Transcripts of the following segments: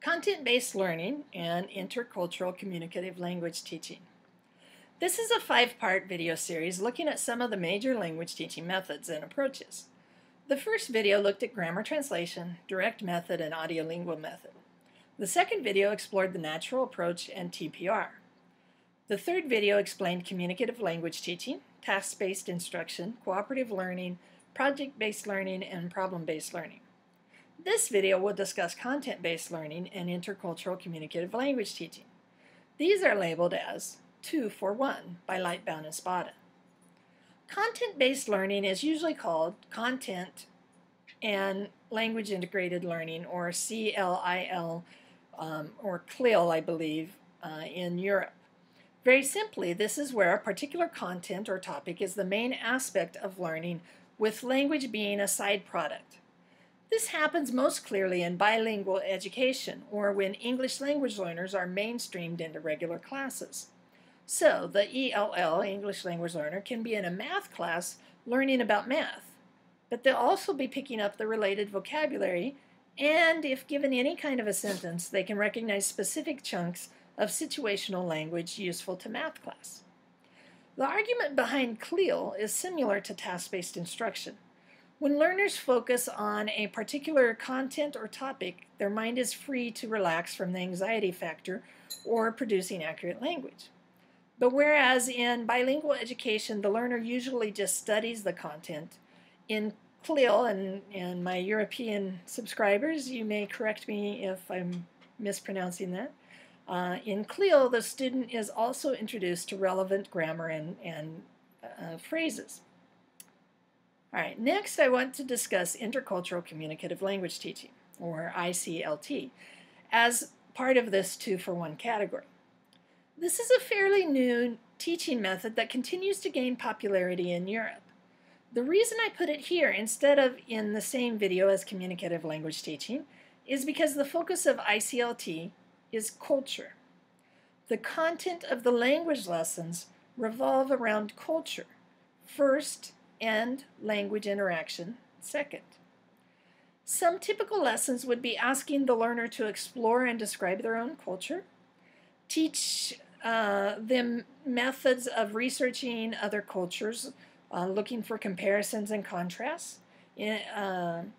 Content-based learning and intercultural communicative language teaching. This is a 5-part video series looking at some of the major language teaching methods and approaches. The first video looked at grammar translation, direct method, and audiolingual method. The second video explored the natural approach and TPR. The third video explained communicative language teaching, task-based instruction, cooperative learning, project-based learning, and problem-based learning. This video will discuss content-based learning and intercultural communicative language teaching. These are labeled as 2 for 1 by Lightbound and Spada. Content-based learning is usually called content and language integrated learning, or CLIL, or CLIL, I believe, in Europe. Very simply, this is where a particular content or topic is the main aspect of learning, with language being a side product. This happens most clearly in bilingual education, or when English language learners are mainstreamed into regular classes. So, the ELL, English language learner, can be in a math class learning about math, but they'll also be picking up the related vocabulary, and if given any kind of a sentence, they can recognize specific chunks of situational language useful to math class. The argument behind CLIL is similar to task-based instruction. When learners focus on a particular content or topic, their mind is free to relax from the anxiety factor or producing accurate language. But whereas in bilingual education, the learner usually just studies the content, in CLIL, and my European subscribers, you may correct me if I'm mispronouncing that, in CLIL, the student is also introduced to relevant grammar and phrases. All right, next I want to discuss intercultural communicative language teaching, or ICLT, as part of this 2 for 1 category. This is a fairly new teaching method that continues to gain popularity in Europe. The reason I put it here instead of in the same video as communicative language teaching is because the focus of ICLT is culture. The content of the language lessons revolve around culture, first, and language interaction, second. Some typical lessons would be asking the learner to explore and describe their own culture, teach them methods of researching other cultures, looking for comparisons and contrasts,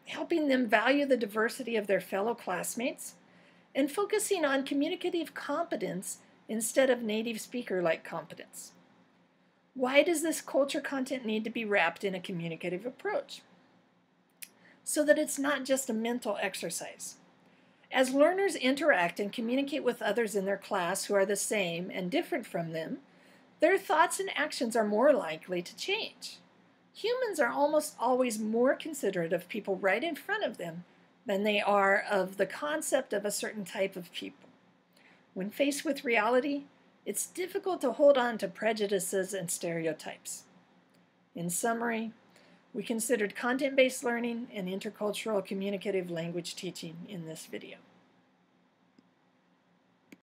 helping them value the diversity of their fellow classmates, and focusing on communicative competence instead of native speaker-like competence. Why does this culture content need to be wrapped in a communicative approach? So that it's not just a mental exercise. As learners interact and communicate with others in their class who are the same and different from them, their thoughts and actions are more likely to change. Humans are almost always more considerate of people right in front of them than they are of the concept of a certain type of people. When faced with reality, it's difficult to hold on to prejudices and stereotypes. In summary, we considered content-based learning and intercultural communicative language teaching in this video.